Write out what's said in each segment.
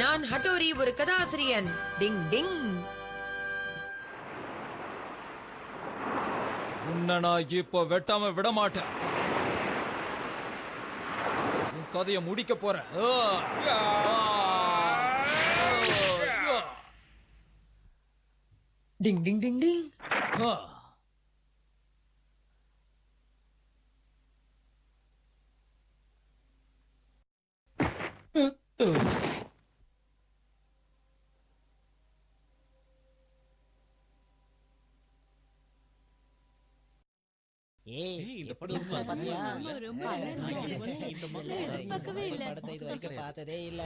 நான் ஹட்டோரி, ஒரு கதாசிரியன். டிங் டிங். உன்னை நான் இப்ப வெட்டாம விட மாட்டேன். உன் கதையை முடிக்க போறேன். டிங் டிங் டிங் டிங். இந்த படம் பார்த்ததே இல்ல.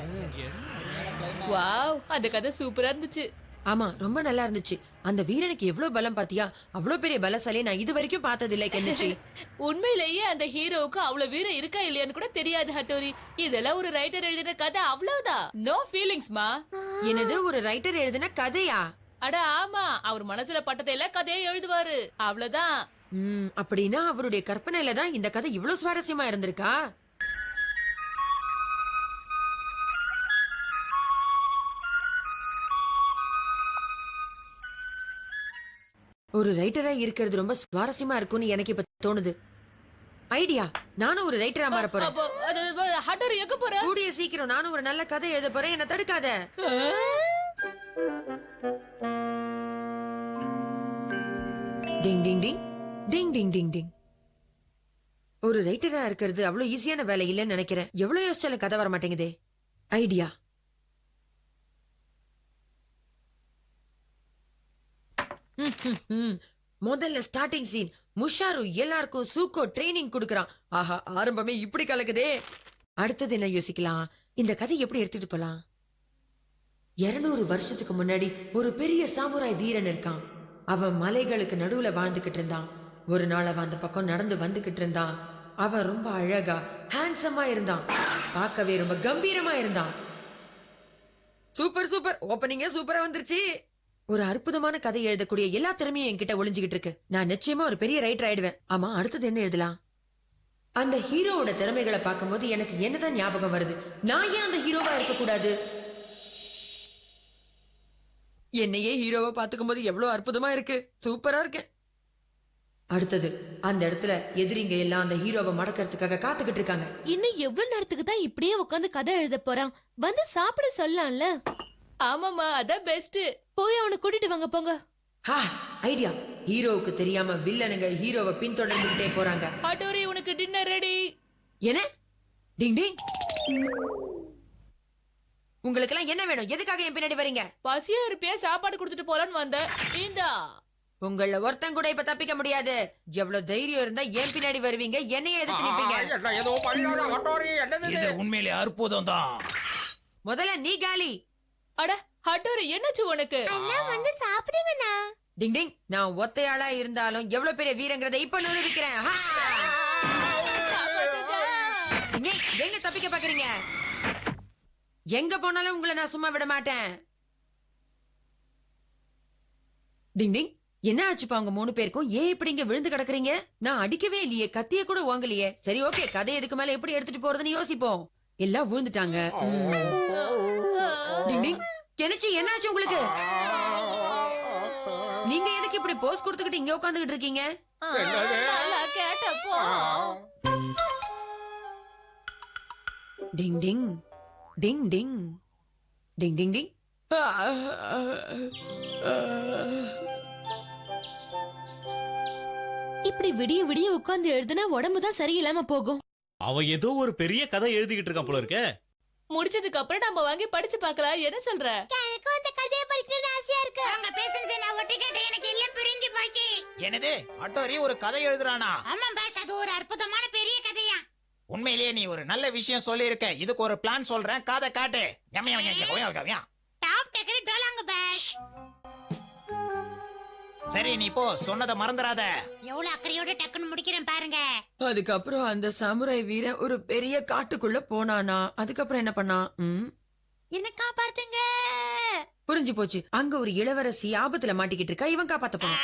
வாவ், அந்த கதை சூப்பரா இருந்துச்சு. ஆமா, ரொம்ப நல்லா இருந்துச்சு. அந்த வீரனுக்கு எவ்வளவு பலம் பாத்தியா? அவ்வளவு பெரிய பலசாலி நான் இது வரைக்கும் பார்த்ததில்லை கென்னிச்சி. உண்மையிலேயே அந்த ஹீரோவுக்கு அவ்வளவு வீரம் இருக்கா இல்லையான்னு கூட தெரியாது ஹட்டோரி. இதெல்லாம் ஒரு ரைட்டர் எழுதின கதை, அவ்வளவுதான். நோ ஃபீலிங்ஸ்மா. என்னது, ஒரு ரைட்டர் எழுதின கதையா? அட ஆமா, அவர் மனசுல பட்டதை எல்லாம் கதையை எழுதுவாரு, அவ்வளவுதான். அப்படின்னா அவருடைய கற்பனையில தான் இந்த கதை இவ்வளவு சுவாரஸ்யமா இருந்திருக்கா? ஒரு ரைட்டரா இருக்கிறது ரொம்ப சுவாரஸ்யமா இருக்கும்னு எனக்கு இப்ப தோணுது. ஐடியா, நானும் ஒரு ரைட்டரா மாற போறேன். ஹட்டோரி எங்க போற? கூடிய சீக்கிரம் நானும் ஒரு நல்ல கதை எழுத போறேன். என்ன தடுக்காத. டிங் டிங் டிங் டிங் டிங் டிங் டிங். ஒரு ரைட்டரா இருக்கிறது அவ்வளவு ஈஸியான வேலை இல்லைன்னு நினைக்கிறேன். எவ்வளவு யோசிச்சாலும் கதை வர மாட்டேங்குதே. ஐடியா. முதல்ல ஸ்டார்டிங் சீன். முஷாரு எல்லாருக்கும் சூக்கோ ட்ரைனிங் கொடுக்கறான். ஆஹா, ஆரம்பமே இப்படி கலக்குதே. அடுத்தது என்ன யோசிக்கலாம்? இந்த கதை எப்படி எடுத்துட்டு போலாம்? 200 வருஷத்துக்கு முன்னாடி ஒரு பெரிய சாமுராய் வீரன் இருக்கான். அவன் மலைகளுக்கு நடுவுல வாழ்ந்துகிட்டு இருந்தான். ஒரு நாள் அவன் அந்த பக்கம் நடந்து வந்துகிட்டு இருந்தான். அவன் ரொம்ப அழகா ஹேண்ட்ஸமா இருந்தான். பார்க்கவே ரொம்ப கம்பீரமா இருந்தான். சூப்பர் சூப்பர், ஓப்பனிங்கே சூப்பரா வந்துருச்சு. ஒரு அற்புதமான கதை எழுதக்கூடிய எல்லா திறமையும் என்கிட்ட ஒளிஞ்சுகிட்டு இருக்கு. நான் நிச்சயமா ஒரு பெரிய ரைட்டர் ஆயிடுவேன். ஆமா, அடுத்தது என்ன எழுதலாம்? அந்த ஹீரோவோட திறமைகளை பார்க்கும்போது எனக்கு என்னதான் ஞாபகம் வருது? நான் ஏன் அந்த ஹீரோவா இருக்க கூடாது? என்னையே ஹீரோவா பாத்துக்கும் போது எவ்வளவு அற்புதமா இருக்கு. சூப்பரா இருக்கேன். அடுத்தது, அந்த இடத்துல எதிரிங்க எல்லாம் அந்த ஹீரோவை மடக்கிறதுக்காக காத்துக்கிட்டு இருக்காங்க. இன்னும் எவ்வளவு நேரத்துக்கு தான் இப்படியே உட்காந்து கதை எழுத போறான்? வந்து சாப்பிட சொல்லலாம்ல. ஆமாமா, அதான் பெஸ்ட். போய் அவனை கூட்டிட்டு வாங்க போங்க. ஐடியா. ஹீரோவுக்கு தெரியாம வில்லனுங்க ஹீரோவை பின்தொடர்ந்துகிட்டே போறாங்க. ஹட்டோரி, உனக்கு டின்னர் ரெடி. என்ன? டிங் டிங். உங்களுக்கு எல்லாம் என்ன வேணும்? எதுக்காக என் பின்னாடி வரீங்க? பசியா இருப்பியா, சாப்பாடு கொடுத்துட்டு போலான்னு வந்த. இந்தா. உங்கள ஒருத்தன் கூட இப்ப தப்பிக்க முடியாது. எவ்வளவு தைரியம் இருந்தா என் பின்னாடி வருவீங்க, என்னையே எதிர்த்து நிப்பீங்க. இது உண்மையிலே அற்புதம் தான். முதல்ல நீ காலி. அட ஹட்டோரி, என்னாச்சு உனக்கு? வந்து சாப்பிடுங்கண்ணா. டிங் டிங். நான் ஒத்தையாளா இருந்தாலும் எவ்வளவு பெரிய வீரங்கிறத இப்ப நிரூபிக்கிறேன். டிங் டிங், எங்க தப்பிக்க பாக்குறீங்க? எங்க போனாலும் உங்களை நான் சும்மா விட மாட்டேன். டிங் டிங், என்ன ஆச்சுப்பா உங்க 3 பேருக்கும்? ஏன் இப்படி இங்க விழுந்து கிடக்குறீங்க? நான் அடிக்கவே இல்லையே, கத்திய கூட வாங்கலையே. சரி, ஓகே, கதை எதுக்கு மேல எப்படி எடுத்துட்டு போறதுன்னு யோசிப்போம். எல்லாம் விழுந்துட்டாங்க. டிங் டிங், கெனிச்சி, என்ன ஆச்சு உங்களுக்கு? நீங்க எதுக்கு இப்படி போஸ் கொடுத்துக்கிட்டு இங்க உட்காந்துக்கிட்டு இருக்கீங்க? கேட்டப்போ டிங் டிங் டிங் டிங் டிங் டிங் டிங். இப்படி விடிய விடிய உட்கார்ந்து எழுதுனா உடம்புதான் சரியில்லாம போகும். அவன் ஏதோ ஒரு பெரிய கதை எழுதிக்கிட்டு இருக்கான் போல இருக்க. முடிச்சதுக்கு அப்புறம் நம்ம வாங்கி படிச்சு பார்க்கலாம். என்ன சொல்ற? எனக்கு அந்த கதையை படிக்கணும்னு ஆசையா இருக்கு. அவங்க பேசுறது நான் ஒட்டி கேட்டேன், எனக்கு எல்லாம் புரிஞ்சு போச்சு. என்னது, ஹட்டோரி ஒரு கதை எழுதுறானா? ஆமா பாஸ், அது ஒரு அற்புதமான பெரிய கதையா. உண்மையிலேயே நீ ஒரு நல்ல விஷயம் சொல்லி இருக்க. இதுக்கு ஒரு பிளான் சொல்றேன், கதை காட்டு. டாப் டெக்கரி டோலாங்க பாஸ். சரி, நீ போ, சொன்னதை மறந்துடாத. எவ்வளவு அக்கறையோட டக்குன்னு முடிக்கிறேன் பாருங்க. அதுக்கப்புறம் அந்த சாமுராய் வீரன் ஒரு பெரிய காட்டுக்குள்ள போனானா? அதுக்கப்புறம் என்ன பண்ணா? என்ன காப்பாத்துங்க. புரிஞ்சு போச்சு. அங்க ஒரு இளவரசி ஆபத்துல மாட்டிக்கிட்டு இருக்கா. இவன் காப்பாத்த போனான்.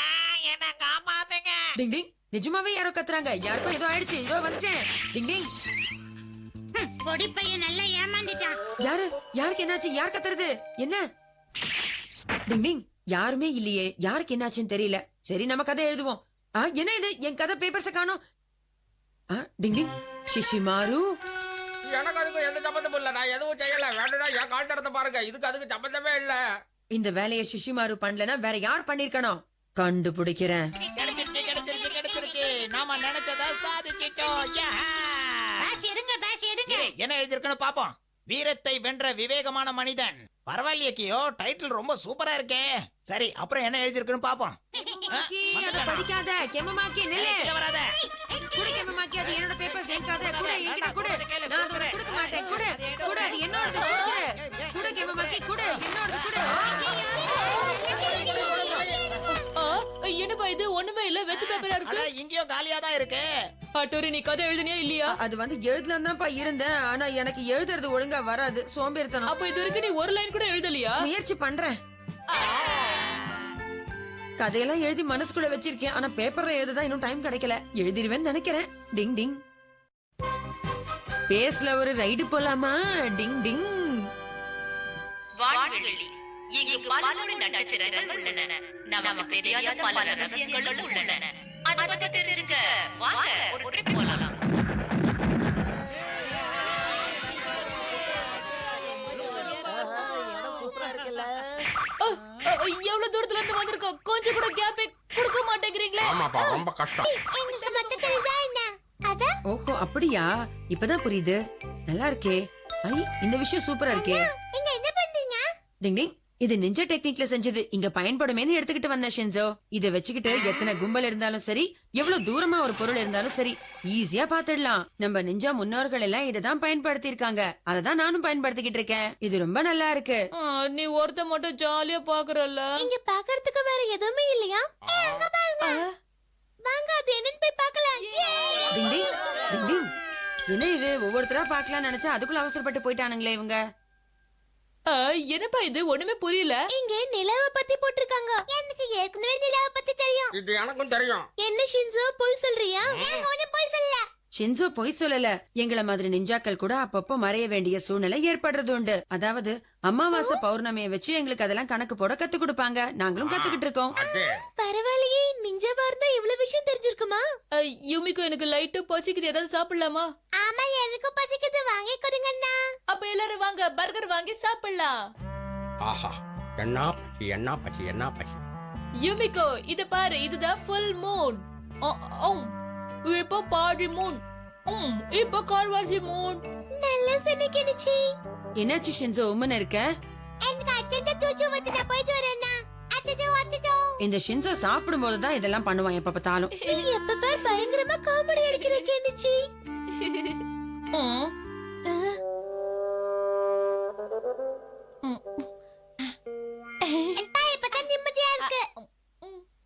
என்ன காப்பாத்துங்க. டிங் டிங், நிஜமாவே யாரோ கத்துறாங்க. யாருக்கும் ஏதோ ஆயிடுச்சு. இதோ வந்துட்டேன். டிங் டிங். பொடி பையன் நல்லா ஏமாந்துட்டான். யாருக்கு என்னாச்சு? யார் கத்துறது? என்ன? டிங் டிங், யாருமே இல்லையே. யாருக்கு என்னாச்சுன்னு தெரியல. சரி, நம்ம கதை எழுதுவோம். என்ன இது? என் கதை பேப்பர்ஸ காணோம். டிங் டிங், சிஷிமாரு. எனக்கு அதுக்கு எந்த சம்பந்தமும் இல்ல. நான் எதுவும் செய்யல. வேணும்னா என் கால் தரத்தை பாருங்க. இதுக்கு அதுக்கு சம்பந்தமே இல்ல. இந்த வேலையை சிஷிமாரு பண்ணலனா வேற யார் பண்ணிருக்கணும்? கண்டுபிடிக்கிறேன். கிடைச்சிருச்சு. நாம நினைச்சதா சாதிச்சிட்டோம். பேஸ் எடுங்க, பேஸ் எடுங்க. என்ன எழுதிருக்குன்னு பாப்போம். வீரத்தை வென்ற விவேகமான மனிதன். பரவாயில்லையே கியோ, டைட்டில் ரொம்ப சூப்பரா இருக்கே. சரி, அப்புறம் என்ன எழுதிருக்குன்னு பாப்போம். அத படிக்காத. கெமமாக்கி நில்லு. வராத. குடு கெமமாக்கி, அது என்னோட பேப்பர்ஸ். என் கதை குடு, என்கிட்ட குடு. நான் அதை உனக்கு கொடுக்க மாட்டேன். குடு குடு, அது என்னோடது. குடு குடு கெமமாக்கி, குடு, என்னோடது. குடு. என்னப்பா இது? ஒண்ணுமே இல்ல, வெத்து பேப்பரா இருக்கு. இங்கேயோ காலியா தான் இருக்கு. ஹட்டோரி, நீ கதை எழுதுனியா இல்லையா? அது வந்து எழுதலாம் தான்ப்பா இருந்தேன். ஆனா எனக்கு எழுதுறது ஒழுங்கா வராது. சோம்பேறித்தனம். அப்ப இது வரைக்கும் நீ ஒரு லைன் கூட எழுதலையா? முயற்சி பண்றேன். கதையெல்லாம் எழுதி மனசுக்குள்ள வச்சிருக்கேன். ஆனா பேப்பர்ல எழுததான் இன்னும் டைம் கிடைக்கல. எழுதிடுவேன்னு நினைக்கிறேன். டிங் டிங். ஸ்பேஸ்ல ஒரு ரைடு போலாமா? டிங் டிங். வான்வெளி இங்கு பல நட்சத்திரங்கள் உள்ளன. நமக்கு தெரியாத பல ரகசியங்களும் உள்ளன. அதை பத்தி தெரிஞ்சுக்க வாங்க ஒரு ட்ரிப் போலாம். எவ்வளவு தூரத்துல இருந்து வந்திருக்கோம். கொஞ்சம் கூட கேப்பே கொடுக்க மாட்டேங்கிறீங்களே. ஆமாப்பா, ரொம்ப கஷ்டம். எங்களுக்கு மட்டும் தெரியுதா என்ன? அத ஓஹோ, அப்படியா? இப்பதான் புரியுது. நல்லா இருக்கே. இந்த விஷயம் சூப்பரா இருக்கே. இங்க என்ன பண்றீங்க? டிங் டிங், இது நிஞ்சா டெக்னிக்ல செஞ்சது. இங்க பயன்படுமேன்னு எடுத்துக்கிட்டு வந்த ஷின்சோ. இத வச்சுக்கிட்டு எத்தனை கும்பல் இருந்தாலும் சரி, எவ்வளவு தூரமா ஒரு பொருள் இருந்தாலும் சரி, ஈஸியா பாத்துடலாம். நம்ம நிஞ்சா முன்னோர்கள் எல்லாம் இததான் பயன்படுத்தி இருக்காங்க. அததான் நானும் பயன்படுத்திக்கிட்டு இருக்கேன். இது ரொம்ப நல்லா இருக்கு. நீ ஒருத்த மட்டும் ஜாலியா பாக்குறல்ல. இங்க பாக்குறதுக்கு வேற எதுவுமே இல்லையா? அங்க பாருங்க. வாங்க, அது என்னன்னு போய் பார்க்கலாம். டிங் டிங், டிங் டிங். என்ன இது? ஒவ்வொருத்தரா பாக்கலாம்னு நினைச்சா அதுக்குள்ள அவசரப்பட்டு போயிட்டானுங்களே இவங்க. என்னப்பா இது? ஒண்ணுமே புரியல. இங்க நிலாவை பத்தி போட்டிருக்காங்க. எனக்கு ஏற்கனவே நிலாவை பத்தி தெரியும். இது எனக்கும் தெரியும். என்ன ஷின்சோ, பொய் சொல்றியா? கொஞ்சம் போய் சொல்லல. ஷின்சோ பொய் சொல்லல. எங்கள மாதிரி நிஞ்சாக்கள் கூட அப்பப்போ மறைய வேண்டிய சூழ்நிலை ஏற்படுறது உண்டு. அதாவது அமாவாசை பௌர்ணமியை வச்சு எங்களுக்கு அதெல்லாம் கணக்கு போட கத்து கொடுப்பாங்க. நாங்களும் கத்துக்கிட்டு இருக்கோம். பரவாயில்லையே, நிஞ்சாவா இருந்தா இவ்வளவு விஷயம் தெரிஞ்சிருக்குமா? யுமிகோ, எனக்கு லைட்டா பசிக்குது. ஏதாவது சாப்பிடலாமா? ஆமா, எனக்கு பசிக்குது. வாங்கி கொடுங்கண்ணா. அப்ப எல்லாரும் வாங்க, பர்கர் வாங்கி சாப்பிடலாம். ஆஹா, என்ன பசி, என்ன பசி, என்ன பசி. யுமிகோ, இத பாரு. இதுதான் ஃபுல் மூன். இப்போ பாதி மூன். இப்போ கால்வாசி மூன். நல்லா சொன்னிக்கிடுச்சி. என்னாச்சு ஷின்சோ, உம்மன் இருக்க? எனக்கு அட்டத்தை தூச்சு வந்து நான் போயிட்டு வரேன்னா. அட்டச்சோ. இந்த ஷின்சோ சாப்பிடும் போதுதான் இதெல்லாம் பண்ணுவான் எப்ப பார்த்தாலும். எப்ப பார் பயங்கரமா காமெடி அடிக்கிற கெனிச்சி. இப்பதான் நிம்மதியா இருக்கு.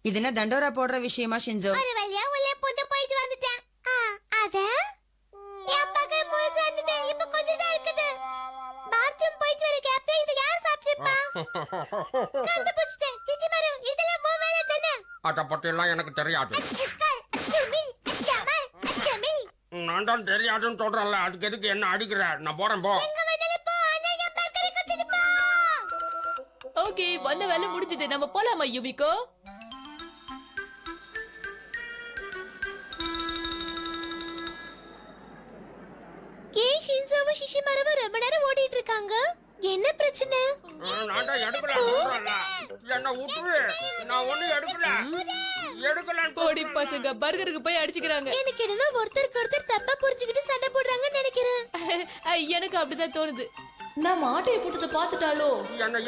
இது என்ன தண்டோரா போடுற விஷயமா ஷின்சோ? ஒரு வழியா உள்ளே போட்டு போயிட்டு வந்துட்டேன். அத என் பக்கம் முழுசு வந்துட்டு இப்ப கொஞ்சம் தான் இருக்குது. பாத்ரூம் போயிட்டு வர கேப்ல இத யார் சாப்பிச்சிருப்பா? கண்டுபிடிச்சிட்டேன். சிச்சி மாரு, இதெல்லாம் உன் வேலை தானே? அத பத்தி எல்லாம் எனக்கு தெரியாது. இஸ்கால், யுமி, அட்டமல், அட்டமில். நான் தான் தெரியாதுன்னு சொல்றேன்ல. அதுக்கு எதுக்கு என்ன அடிக்கிற? நான் போறேன், போ. எங்க வேணாலும் போ, ஆனா என் பக்கத்துல குத்திட்டு போ. ஓகே, வந்த வேலை முடிஞ்சது. நம்ம போலாமா யுமிகோ? ஏன் ஷின்சோவும் ஷிஷிமாருவும் ரொம்ப நேரம் ஓடிட்டு இருக்காங்க? என்ன பிரச்சனை? நான் தான் எடுக்கல சொல்றேன்ல. என்ன விட்டுரு. நான் ஒண்ணும் எடுக்கல. கோடி பசங்க பர்கருக்கு போய் அடிச்சுக்கிறாங்க. எனக்கு என்னன்னா ஒருத்தருக்கு ஒருத்தர் தப்பா புரிஞ்சுக்கிட்டு சண்டை போடுறாங்கன்னு நினைக்கிறேன். எனக்கு அப்படிதான் தோணுது. நான் மாட்டையை போட்டதை பாத்துட்டாலோ?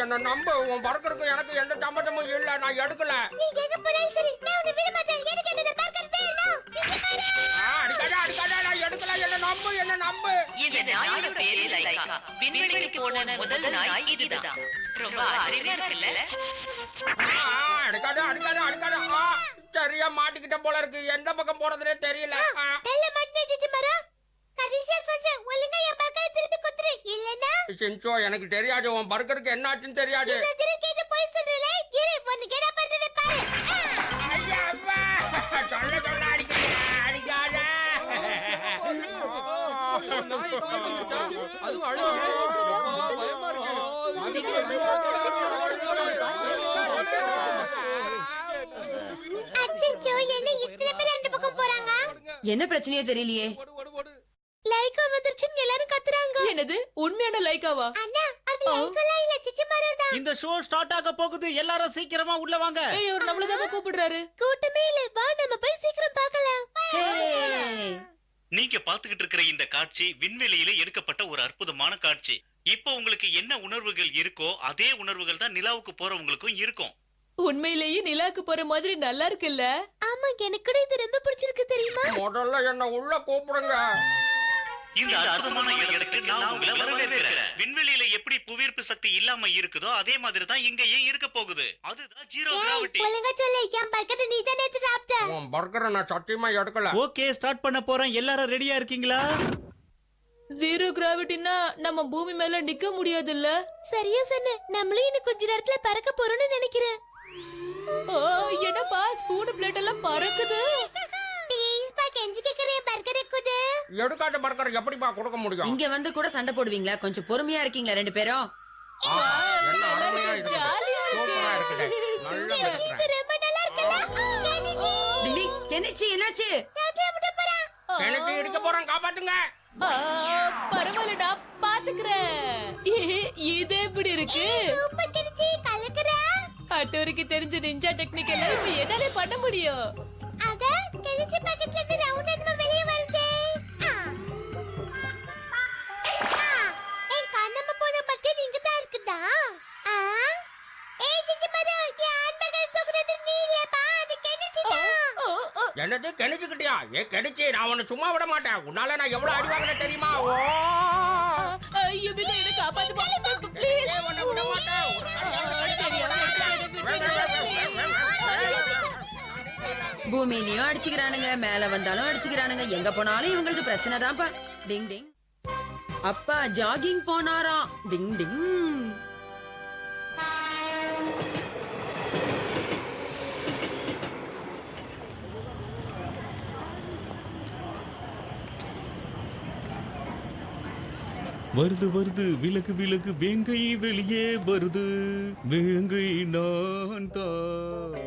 என்ன நம்ப. உன் பர்கருக்கு எனக்கு எந்த சம்பந்தமும் இல்ல. நான் எடுக்கல. நீ எங்க போனாலும் சரி, நான் உன்னை விட மாட்டேன். எனக்கு என்னோட பர்கர் வேணும். அடிக்காத, நான் எடுக்கல. என்ன நம்பு. இந்த நாயோட பேரு லைகா. விண்வெளிக்கு போன முதல் நாய் இதுதான். ரொம்ப ஆச்சரியமா இருக்குல்ல? அடிக்காத. சரியா மாட்டிக்கிட்ட போல இருக்கு. எந்த பக்கம் போறதுனே தெரியல. நல்ல மாட்டே சிச்சிமாரா. கடைசியா சொல்றேன், ஒழுங்கா என் பர்கரை திருப்பி குத்துரு. இல்லனா ஷின்சோ, எனக்கு தெரியாது. உன் பர்கருக்கு என்ன ஆச்சுன்னு தெரியாது. இவ்வளவு தூரம் கேட்டு போய் சொல்றல. இரு, உனக்கு என்ன பண்றது பாரு. ஐயா, அப்பா. சொல்ல அடிக்காத. அதுவும் அழுகுது. பயமா அச்சச்சோ, என்ன இத்தனை பேர் அந்த பக்கம் போறாங்க? என்ன பிரச்சனையோ தெரியலையே. லைக்கா வந்துருச்சுன்னு எல்லாரும் கத்துறாங்க. என்னது உண்மையான லைக்காவா? அண்ணா, அது லைக்கா இல்ல, சிச்சி மரம். இந்த ஷோ ஸ்டார்ட் ஆக போகுது, எல்லாரும் சீக்கிரமா உள்ள வாங்க. ஏய் அவர் நம்மள தான் கூப்பிடுறாரு. கூட்டமே இல்ல, வா நம்ம போய் சீக்கிரம் பார்க்கலாம். நீங்க பாத்துக்கிட்டு இருக்கிற இந்த காட்சி விண்வெளியில எடுக்கப்பட்ட ஒரு அற்புதமான காட்சி. இப்போ உங்களுக்கு என்ன உணர்வுகள் இருக்கோ அதே உணர்வுகள் தான் நிலாவுக்கு போறவங்களுக்கும் இருக்கும். உண்மையிலேயே நிலாக்கு போற மாதிரி நல்லா இருக்குல்ல? ஆமா, எனக்கு கூட இது ரொம்ப பிடிச்சிருக்கு தெரியுமா? முதல்ல என்ன உள்ள கூப்பிடுங்க. இந்த அற்புதமான இடத்துக்கு நான் உங்களை வரவேற்கிறேன். விண்வெளியில எப்படி புவியீர்ப்பு சக்தி இல்லாம இருக்குதோ அதே மாதிரி தான் இங்கேயும் இருக்க போகுது. அதுதான் ஜீரோ கிராவிட்டி. ஒழுங்கா சொல்லு, என் பக்கத்து நீ தான் நேத்து சாப்பிட்ட. உன் பர்கரை நான் சத்தியமா எடுக்கல. ஓகே, ஸ்டார்ட் பண்ண போறேன். எல்லாரும் ரெடியா இருக்கீங்களா? ஜீரோ கிராவிட்டினா நம்ம பூமி மேல நிக்க முடியாதுல்ல? சரியா சொன்ன, நம்மளும் இன்னும் கொஞ்ச நேரத்துல பறக்க போறோம்னு நினைக்கிறேன். ஓ, என்னப்பா ஸ்பூன் பிளேட் எல்லாம் பறக்குது. ப்ளீஸ் பா, கெஞ்சி கேக்குறேன், பர்கர் இருக்குது. எடுக்காத பர்கர் எப்படிப்பா கொடுக்க முடியும்? இங்க வந்து கூட சண்டை போடுவீங்களா? கொஞ்சம் பொறுமையா இருக்கீங்களா ரெண்டு பேரும்? என்ன அருமையா இருக்குது. ஜாலியா சூப்பரா இருக்குது. நல்ல இது பர்கர். ரொம்ப நல்லா இருக்குல்ல? டிங் கெனிச்சி, என்னாச்சு? தாத்தா விட போறான். எனக்கு இடிக்க போறேன், காப்பாத்துங்க. பரவாயில்ல, நான் பாத்துக்கிறேன். இது எப்படி இருக்கு? சூப்பர் கெஞ்சி, கலக்குறா. அட்டோருக்கு தெரிஞ்ச நிஞ்சா டெக்னிக் எல்லாம் இப்ப என்னாலே பண்ண முடியும். அத கெஞ்சி பக்கத்துல இருந்து ரவுண்ட் அடிச்சு வெளிய வருதே. என் கண்ணம்மா போன பத்தி நீங்க தான் இருக்குதா? ஏய் சிச்சி மரு, என் ஆண்மகள் தூக்குறது நீ இல்லப்பா, அது கெஞ்சி தான். என்னது கெணிச்சுக்கிட்டியா? கெணிச்சு நான் உன்னை சும்மா விட மாட்டேன். உன்னால நான் எவ்வளவு அடி வாங்கின தெரியுமா? ஓ ஐயோ, பின்ன என்ன காப்பாத்துமா ப்ளீஸ். உன்னை விட மாட்டேன். ஒரு பூமியிலயும் அடிச்சுக்கிறானுங்க, மேல வந்தாலும் அடிச்சுக்கிறானுங்க, எங்க போனாலும் இவங்களுக்கு பிரச்சனை தான்ப்பா. டிங் டிங். அப்பா ஜாகிங் போனாராம். டிங் டிங். வருது வருது விலகு விலகு, வேங்கை வெளியே வருது, வேங்கை நான் தான்.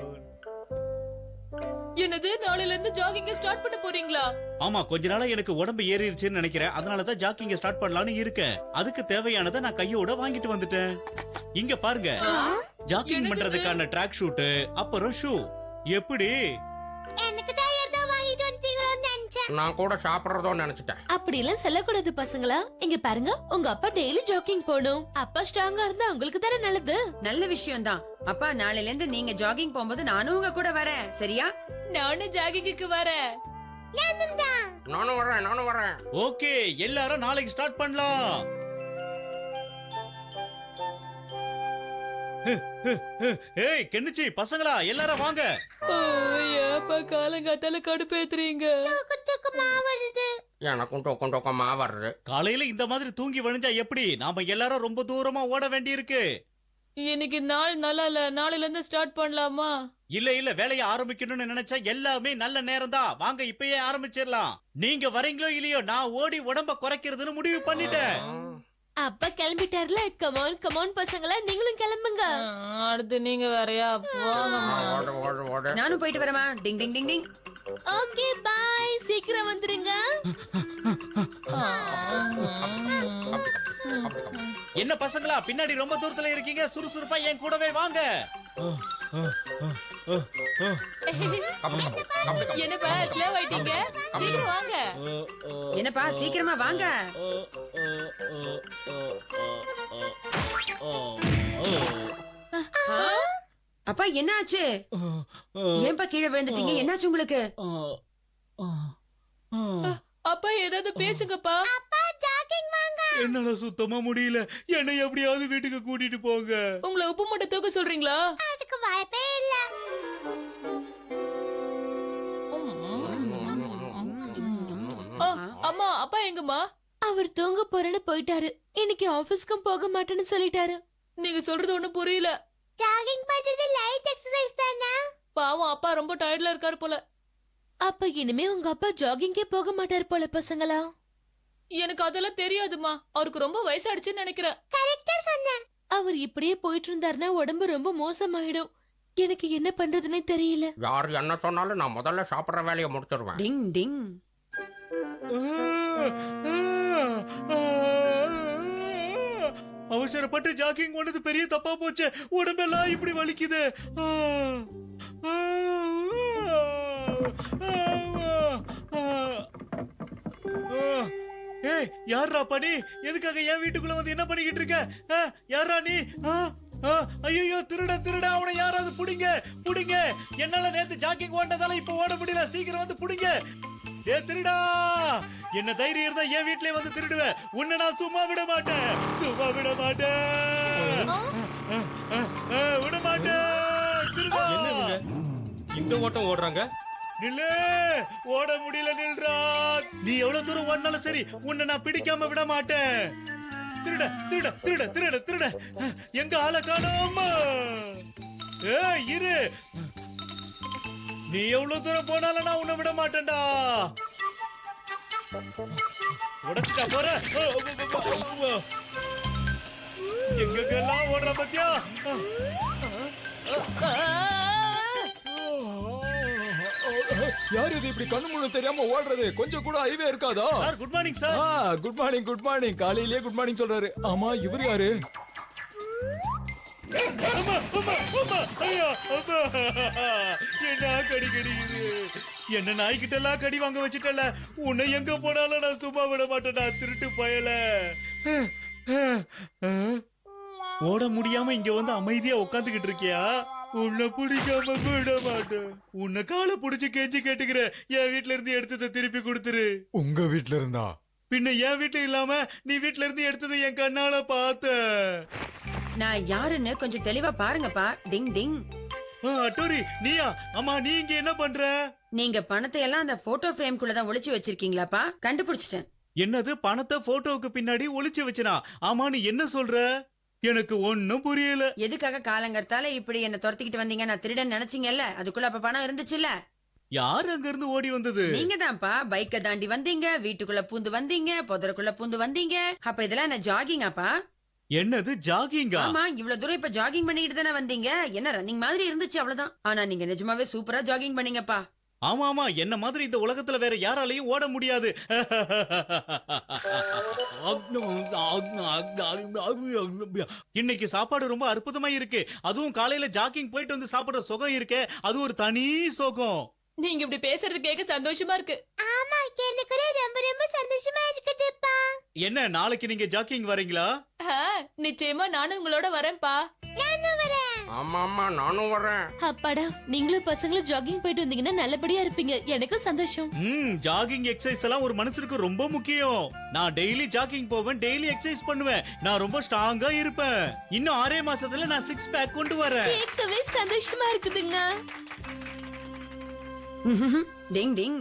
என்னது நாளையில இருந்து ஜாகிங்க ஸ்டார்ட் பண்ண போறீங்களா? ஆமா, கொஞ்ச நாளா எனக்கு உடம்பு ஏறிடுச்சுன்னு நினைக்கிறேன். அதனாலதான் ஜாக்கிங்க ஸ்டார்ட் பண்ணலாம்னு இருக்கேன். அதுக்கு தேவையானதை நான் கையோட வாங்கிட்டு வந்துட்டேன். இங்க பாருங்க, ஜாக்கிங் பண்றதுக்கான ட்ராக் ஷூட், அப்புறம் ஷூ. எப்படி? எனக்கு தான் ஏதோ வாங்கிட்டு வந்தீங்களோன்னு நினைச்சேன். நான் கூட சாப்பிடுறதோன்னு நினைச்சிட்டேன். அப்படி எல்லாம் சொல்லக்கூடாது பசங்களா. இங்க பாருங்க, உங்க அப்பா டெய்லி ஜாக்கிங் போகணும். அப்பா ஸ்ட்ராங்கா இருந்தா உங்களுக்கு தானே நல்லது. நல்ல விஷயம் தான். அப்பா நாளையில இருந்து நீங்க ஜாகிங் போகும்போது நானும் உங்க கூட வரேன், சரியா? நானும் ஜாகிங்க்கு வரேன். நானும் வரேன். ஓகே, எல்லாரும் நாளைக்கு ஸ்டார்ட் பண்ணலாம். ஏய் கென்னிச்சி, பசங்களா எல்லாரும் வாங்க. ஏப்பா காலங்காத்தால கடுப்பேத்துறீங்க? தூக்கமா வருது. எனக்கும் டொக்கமா வருது. காலையில இந்த மாதிரி தூங்கி வழிஞ்சா எப்படி? நாம எல்லாரும் ரொம்ப தூரமா ஓட வேண்டி இருக்கு. இன்னைக்கு நாள் நல்லா இல்ல, நாளையில இருந்து ஸ்டார்ட் பண்ணலாமா? இல்ல வேலையை ஆரம்பிக்கணும்னு நினைச்சா எல்லாமே நல்ல நேரம் தான். வாங்க இப்பயே ஆரம்பிச்சிடலாம். நீங்க வரீங்களோ இல்லையோ, நான் ஓடி உடம்ப குறைக்கிறதுன்னு முடிவு பண்ணிட்டேன். அப்பா கிளம்பிட்டார்ல. கமான் கமான் பசங்களா, நீங்களும் கிளம்புங்க. அடுத்து நீங்க வேறயா? ஓடு. நானும் போயிட்டு வரேமா. டிங் டிங் டிங் டிங். ஓகே பை, சீக்கிரம் வந்துருங்க. என்ன பசங்களா, பின்னாடி ரொம்ப தூரத்துல இருக்கீங்க, சுறுசுறுப்பா என் கூடவே வாங்க. என்னப்பா ஸ்லோ ஆயிட்டீங்க? சீக்கிரம் வாங்க. என்னப்பா சீக்கிரமா வாங்க. அப்பா என்ன ஆச்சு? ஏன்பா கீழே விழுந்துட்டீங்க? என்னாச்சு உங்களுக்கு? அப்பா ஏதாவது பேசுங்கப்பா. அப்பா ஜாகிங் வாங்க. என்னால சுத்தமா முடியல. என்னை எப்படியாவது வீட்டுக்கு கூட்டிட்டு போங்க. உங்களை உப்பு மூட்டை தூக்க சொல்றீங்களா? அதுக்கு வாய்ப்பே இல்ல. அம்மா, அப்பா எங்கம்மா? அவர் தூங்க போறேன்னு போயிட்டாரு. இன்னைக்கு ஆபீஸ்க்கும் போக மாட்டேன்னு சொல்லிட்டாரு. நீங்க சொல்றது ஒண்ணும் புரியல. ஜாகிங் பண்றது லைட் எக்ஸர்சைஸ் தானே? பாவம், அப்பா ரொம்ப டயர்ட்ல இருக்காரு போல. அப்ப இனிமே உங்க அப்பா ஜாகிங்கே போக மாட்டார் போல பசங்களா. எனக்கு அதெல்லாம் தெரியாதுமா. அவருக்கு ரொம்ப வயசாயிடுச்சுன்னு நினைக்கிறேன். கரெக்டா சொன்ன. அவர் இப்படியே போயிட்டு இருந்தாருன்னா உடம்பு ரொம்ப மோசமாயிடும். எனக்கு என்ன பண்றதுன்னே தெரியல. யார் என்ன சொன்னாலும் நான் முதல்ல சாப்பிடுற வேலையை முடிச்சிருவேன். டிங் டிங். அவசரப்பட்டு ஜாக்கிங் பண்ணது பெரிய தப்பா போச்சு. உடம்பெல்லாம் இப்படி வலிக்குது. ஏய், யாரா பண்ணி? எதுக்காக என் வீட்டுக்குள்ள வந்து என்ன பண்ணிக்கிட்டு இருக்க? யாரா நீ? ஐயோ, திருட அவனை யாராவது புடிங்க புடிங்க. என்னால நேத்து ஜாக்கிங் ஓட்டதால இப்ப ஓட முடியல. சீக்கிரம் வந்து புடிங்க. ஏ திருடா, என்ன தைரியம் இருந்தா என் வீட்லயே வந்து திருடுவேன். உன்னை நான் சும்மா விட மாட்டேன். விட மாட்டேன். திருடா. இந்த ஓட்டம் ஓடுறாங்க. நில்லு, ஓட முடியல, நில்றா. நீ எவ்வளவு தூரம் ஓடினாலும் சரி, உன்னை நான் பிடிக்காம விட மாட்டேன். திருட திருட திருட திருட திருட. எங்க ஆளை காணோம். இரு, நீ எவ்வளவு தூரம் போனாலும் நான் உன்னை விட மாட்டேன்டா. உடச்சுட்டா போற. எங்கெல்லாம் ஓடுற பத்தியா? யார் இது இப்படி கண்ணு முன்னு தெரியாம ஓடுறது? கொஞ்சம் கூட அறிவே இருக்காதா? Sir, good morning sir. Good morning good morning. காலையிலேயே குட் மார்னிங் சொல்றாரு. ஆமா, இவர் யாரு? என்ன கடி கடிக்குது? என்ன நாய்கிட்ட எல்லாம் கடி வாங்க வச்சுட்டல. உன்னை எங்க போனாலும் நான் சும்மா விட மாட்டேன். நான் திருட்டு பயல. ஓட முடியாம இங்க வந்து அமைதியா உட்காந்துக்கிட்டு இருக்கியா? உன்னை பிடிக்காம விட மாட்டேன். உன்னை காலை புடிச்சு கெஞ்சி கேட்டுக்கிற. என் வீட்டுல இருந்து எடுத்ததை திருப்பி கொடுத்துரு. உங்க வீட்டுல இருந்தா? பின்ன என் வீட்டுல இல்லாம நீ வீட்டுல இருந்து எடுத்ததை என் கண்ணால பார்த்த. நான் யாருன்னு கொஞ்சம் தெளிவா பாருங்கப்பா. டிங் டிங். அட்டோரி, நீயா? அம்மா, நீ இங்க என்ன பண்ற? நீங்க பணத்தை எல்லாம் அந்த போட்டோ ஃப்ரேம்குள்ளதான் ஒளிச்சு வச்சிருக்கீங்களாப்பா? கண்டுபிடிச்சிட்டேன். என்னது, பணத்தை போட்டோவுக்கு பின்னாடி ஒளிச்சு வச்சனா? ஆமா, நீ என்ன சொல்ற? எனக்கு ஒன்னும் புரியல. எதுக்காக காலங்கர்த்தால இப்படி என்ன துரத்திக்கிட்டு வந்தீங்க? நான் திருடன் நினைச்சீங்கல்ல, அதுக்குள்ள அப்ப பணம் இருந்துச்சுல்ல. யார் அங்க இருந்து ஓடி வந்தது? நீங்க தான்ப்பா. பைக்க தாண்டி வந்தீங்க, வீட்டுக்குள்ள பூந்து வந்தீங்க, புதருக்குள்ள பூந்து வந்தீங்க. அப்ப இதெல்லாம் என்ன ஜாகிங்காப்பா? என்னது ஜாகிங்கா? ஆமா, இவ்வளவு தூரம் இப்ப ஜாகிங் பண்ணிட்டு தானே வந்தீங்க. என்ன ரன்னிங் மாதிரி இருந்துச்சு, அவ்வளவுதான். ஆனா நீங்க நிஜமாவே சூப்பரா ஜாகிங் பண்ணீங்கப்பா. ஆமா ஆமா, என்ன மாதிரி இந்த உலகத்துல வேற யாராலையும் ஓட முடியாது. இன்னைக்கு சாப்பாடு ரொம்ப அற்புதமா இருக்கு. அதுவும் காலையில ஜாக்கிங் போயிட்டு வந்து சாப்பிடுற சுகம் இருக்கே, அது ஒரு தனி சுகம். நீங்க இப்படி பேசுறது கேட்க சந்தோஷமா இருக்கு. ஆமா, எனக்கு ரொம்ப ரொம்ப சந்தோஷமா இருக்குதுப்பா. என்ன, நாளைக்கு நீங்க ஜாக்கிங் வரீங்களா? நிச்சயமா நானும் உங்களோட வரேன்ப்பா. நானும் வரேன். ஆமா ஆமா, நானும் வரேன். அப்பாடா, நீங்களும் பசங்களும் ஜாகிங் போயிட்டு வந்தீங்கன்னா நல்லபடியா இருப்பீங்க. எனக்கும் சந்தோஷம். ஜாகிங் எக்ஸசைஸ் எல்லாம் ஒரு மனுஷனுக்கு ரொம்ப முக்கியம். நான் டெய்லி ஜாகிங் போவேன், டெய்லி எக்ஸசைஸ் பண்ணுவேன். நான் ரொம்ப ஸ்ட்ராங்கா இருப்பேன். இன்னும் 6 மாசத்துல நான் 6 பேக் கொண்டு வரேன். கேட்கவே சந்தோஷமா இருக்குதுங்க. டிங் டிங்.